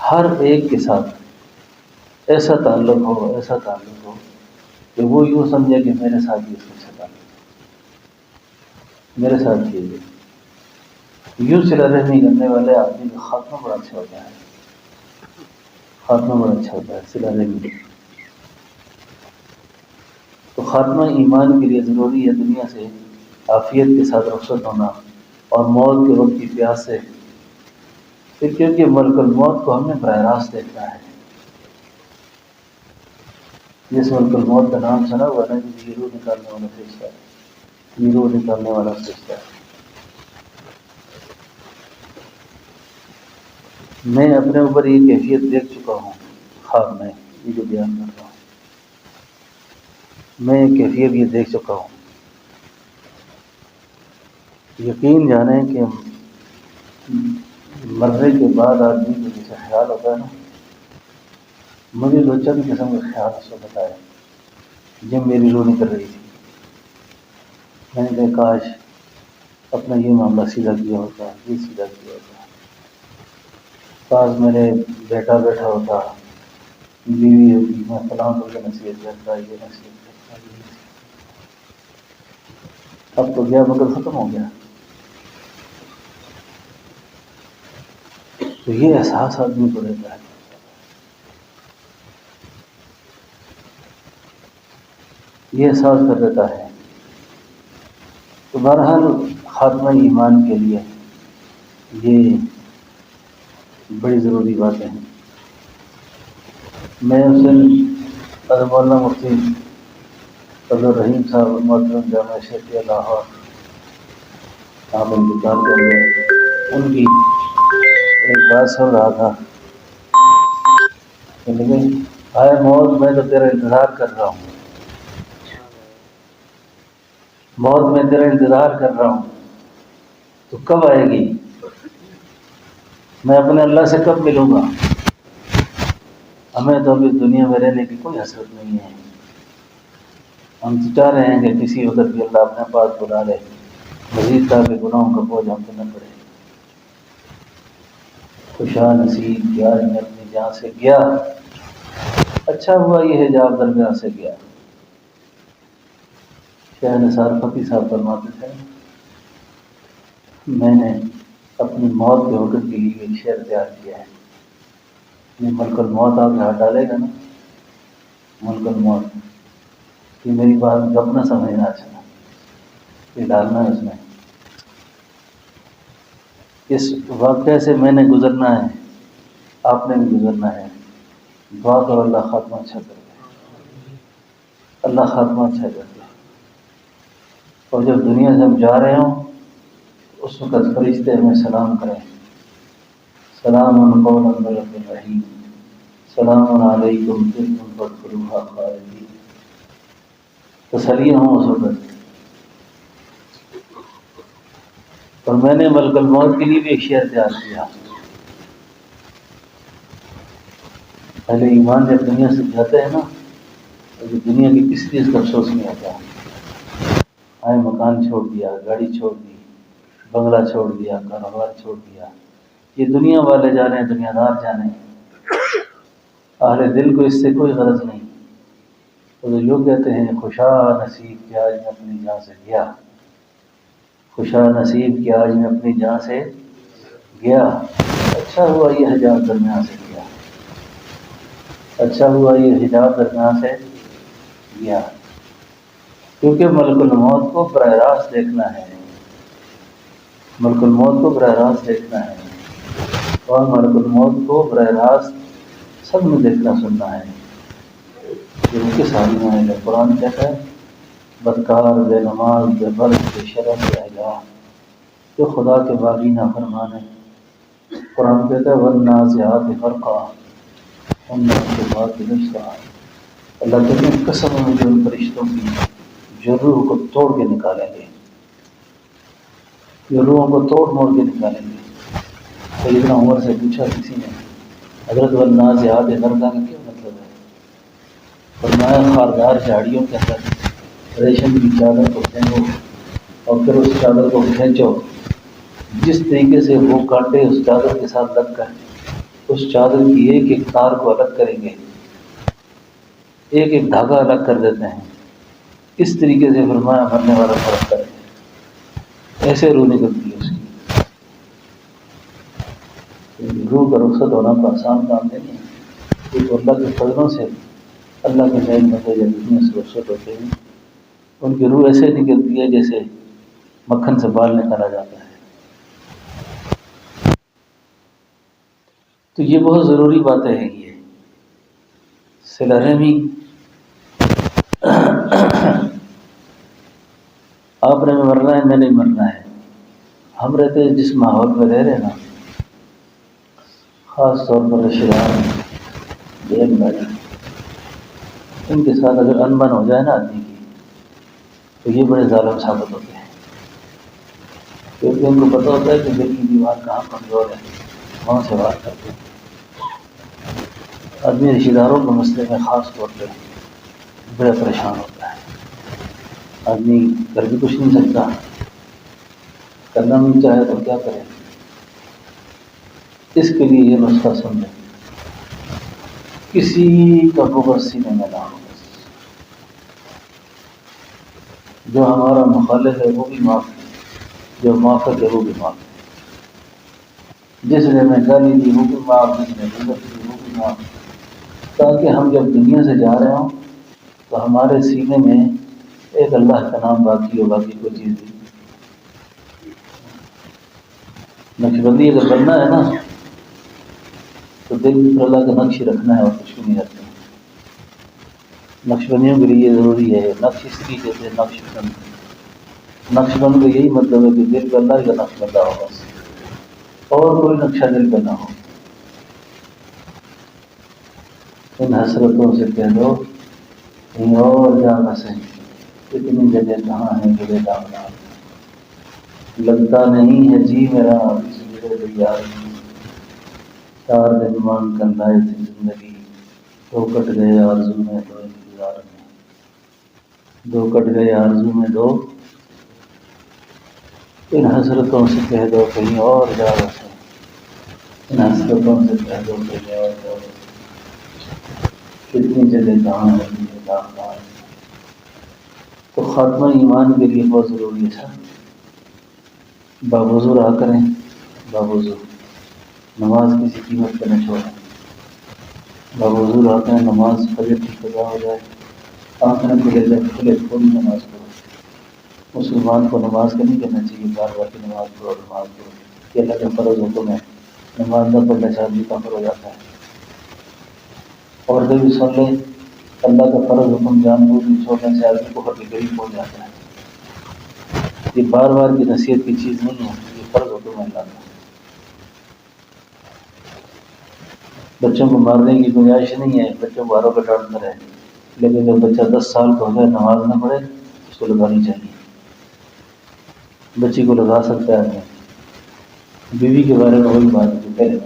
ہر ایک کے ساتھ ایسا تعلق ہو کہ وہ یوں سمجھے کہ میرے ساتھ بھی اس کا اچھا تعلق ہے، میرے ساتھ بھی یوں صلہ رحمی کرنے والے آدمی کا خاتمہ بڑا اچھا ہوتا ہے، صلہ رحمی۔ تو خاتمہ ایمان کے لیے ضروری ہے دنیا سے عافیت کے ساتھ رخصت ہونا، اور موت کے وقت کی پیاس سے، پھر کیونکہ ملک الموت کو ہم نے براہ راست دیکھنا ہے۔ جس ملک الموت کا نام سنا ہوا نا، یہ روح نکالنے والا فرشتہ ہے، یہ روح نکالنے والا فرشتہ ہے۔ میں اپنے اوپر یہ کیفیت دیکھ چکا ہوں خواب میں، یہ جو بیان کر رہا ہوں، میں یہ کیفیت یہ دیکھ چکا ہوں۔ یقین جانیں کہ مرنے کے بعد آدمی کو جیسے خیال ہوتا ہے نا، مجھے دو چند قسم کے خیال اس وقت آئے جب میری روح نکل رہی تھی۔ میں نے کہا کاش اپنا یہ معاملہ سیدھا کیا ہوتا، یہ سیدھا کیا ہوتا، پاس میرے بیٹا بیٹھا ہوتا، بیوی ہوتی، میں فلاں کو یہ نصیحت کرتا، یہ نصیحت کرتا، یہ نصیحت۔ اب تو گیا مگر ختم ہو گیا۔ تو یہ احساس آدمی کو رہتا ہے، یہ احساس کر دیتا ہے۔ تو بہرحال خاتمہ ایمان کے لیے یہ بڑی ضروری باتیں ہیں۔ میں اس دن حضرت مولانا مفتی فضل الرحیم صاحب محترم جامعہ شیخیہ لاہور آپ انتقال کر گئے، ان کی ایک بات سن رہا تھا کہ لیکن آئے موت میں تو تیرا انتظار کر رہا ہوں، موت میں تیرا انتظار کر رہا ہوں، تو کب آئے گی؟ میں اپنے اللہ سے کب ملوں گا؟ ہمیں تو ابھی دنیا میں رہنے کی کوئی حسرت نہیں ہے، ہم تو چاہ رہے ہیں کہ کسی وقت بھی اللہ اپنے پاس بلا لے، مزید تاکہ گناہوں کا بوجھ ہم پہ نہ پڑے۔ خوشا نصیب کہ آج میں اپنی جان سے گیا، اچھا ہوا یہ حجاب درمیان سے گیا۔ شیخ نثار فقی صاحب فرماتے تھے میں نے اپنی موت کے وقت کے لیے ایک شعر تیار کیا ہے، یہ ملک الموت آپ ہاتھ ڈالے گا نا، ملک الموت، یہ میری بات گپ نہ سمجھنا، اچھا یہ ڈالنا ہے اس میں۔ اس واقعے سے میں نے گزرنا ہے، آپ نے بھی گزرنا ہے، دعا کرو اللہ خاتمہ اچھا کر دے، اللہ خاتمہ اچھا کر دے۔ اور جب دنیا سے ہم جا رہے ہوں اس وقت فرشتے ہمیں سلام کریں، سلام قولا من رب الرحیم، سلام علیکم طبتم فادخلوها خالدین، تسلیاں ہوں اس وقت۔ اور میں نے ملک الموت کے لیے بھی ایک شعر تیار کیا۔ پہلے ایمان جب دنیا سے جاتے ہیں نا، تو دنیا کی کسی چیز کا افسوس نہیں ہوتا۔ آئے مکان چھوڑ دیا، گاڑی چھوڑ دی، بنگلہ چھوڑ دیا، کاروبار چھوڑ دیا، یہ دنیا والے جانے، دنیا دار جانے، اہل دل کو اس سے کوئی غرض نہیں۔ تو جو کہتے ہیں خوشا نصیب کہ آج میں اپنی جان سے گیا، خوشا نصیب کہ آج میں اپنی جان سے گیا، اچھا ہوا یہ حجاب درمیان سے گیا، اچھا ہوا یہ حجاب درمیان سے گیا، کیونکہ ملک الموت کو براہ راست دیکھنا ہے، ملک الموت کو براہ راست دیکھنا ہے، اور ملک الموت کو براہ راست سب میں دیکھنا سننا ہے۔ یہ ان کے سامنے آئے گا۔ قرآن کہتا ہے بدکار، بے نماز، بے برد، بے شرم، بے حیا، جو خدا کے باغی نافرمان ہے۔ قرآن کہتا ہے والنازعات غرقا، والناشطات نشطا، اللہ کہتے ہیں قسم ہے مجھے ان فرشتوں کی جو روح کو توڑ کے نکالیں گے، جو روحوں کو توڑ موڑ کے نکالیں گے۔ سیدنا عمر سے پوچھا کسی نے حضرت والنازعات غرقا کا کیا مطلب ہے؟ فرمایا خاردار جھاڑیوں کے اندر ریشم کی چادر کو پھینکو اور پھر اس چادر کو کھینچو، جس طریقے سے وہ کانٹے اس چادر کے ساتھ لگ کر اس چادر کی ایک ایک تار کو الگ کریں گے، ایک ایک دھاگا الگ کر دیتے ہیں، اس طریقے سے فرمایا مرنے والا فرق کرے، ایسے روح نکلتی ہے اس کی۔ روح کا رخصت ہونا تو آسان کام نہیں ہے، کیونکہ اللہ کے فضلوں سے اللہ کے ذہن میں جب اتنے سے رخصت ہوتے ہیں ان کی روح ایسے نکلتی ہے جیسے مکھن سے بال نکالا جاتا ہے۔ تو یہ بہت ضروری باتیں ہیں، یہ صلہ رحمی۔ آپ نے مرنا ہے، میں نہیں مرنا ہے، ہم رہتے ہیں جس ماحول میں رہ رہے ہیں نا، خاص طور پر رشتہ دار بہن بھائی، ان کے ساتھ اگر انبن ہو جائے نا آدمی کی تو یہ بڑے ظالم ثابت ہوتے ہیں، کیونکہ ان کو پتہ ہوتا ہے کہ دل کی دیوار کہاں کمزور ہے، وہاں سے وار کرتے ہیں۔ آدمی رشتہ داروں کے مسئلے میں خاص طور پہ بڑا پریشان ہوتا ہے، آدمی کر بھی کچھ نہیں سکتا، کرنا نہیں چاہے تو کیا کرے۔ اس کے لیے یہ نسخہ سمجھیں، کسی کا بغض سینے میں نہ ہو، جو ہمارا مخالف ہے وہ بھی معاف ہے، جو موافق ہے وہ بھی معاف ہے، جس نے ہمیں گالی دی وہ بھی معاف، جس نے غیبت کی وہ بھی معاف، تاکہ ہم جب دنیا سے جا رہے ہوں تو ہمارے سینے میں ایک اللہ کا نام باقی ہو، باقی کوئی چیز نہیں۔ نقش بندی اگر بننا ہے نا تو دل پر اللہ کا نقش رکھنا ہے اور کچھ بھی نہیں رکھنا۔ نقش بندیوں کے لیے ضروری ہے نقش، اس طریقے سے نقش بند، نقش بند کا یہی مطلب ہے کہ دل پہ اللہ کا نقش بندہ ہو، بس اور کوئی نقشہ دل پہ نہ ہو۔ ان حسرتوں سے کہہ دو کہیں اور جا بسیں، اتنی جگہ کہاں ہے میرے دامدار، لگتا نہیں ہے جی میرا اس میرے یار میں، 4 دن مانگ کر لائے تھے زندگی، دو کٹ گئے آرزو میں دو انتظار میں، دو کٹ گئے آرزو میں دو، ان حسرتوں سے کہہ دو کہیں اور جا بسیں، ان حسرتوں سے کہہ دو کہیں اور جا بسیں، کتنی جگہ کہاں ہے میرے دامدار۔ تو خاتمہ ایمان کے لیے بہت ضروری ہے سر، باوضو رہا کریں، باوضو نماز کسی قیمت پہ نہ چھوڑیں، باوضو رہا کریں، نماز فجر کی قضا ہو جائے، آنکھ نہ کھلے جب کھلے تھوڑی نماز پڑھو۔ مسلمان کو نماز کا نہیں کہنا چاہیے بار بار کہ نماز پڑھو نماز پڑھو، کہ اللہ کا فرض حکم ہے، نماز نہ پڑھنے سے آدمی کافر ہو جاتا ہے۔ اور بھی سن لیں، اللہ کا فرض حکم جان بوجھ کے چھوڑنے سے آدمی کفر کے قریب پہنچ جاتا ہے۔ یہ بار بار کی نصیحت کی چیز نہیں ہے، یہ فرض حکم ہے اللہ کا۔ بچوں کو مارنے کی گنجائش نہیں ہے، بچوں کو ہاروں کا ڈانٹنا ہے، لیکن جب بچہ 10 سال کا ہو جائے نماز نہ پڑھے اس کو لگانی چاہیے۔ بچی کو لگا سکتا ہے، بیوی کے بارے میں وہی بات ہے جو پہلے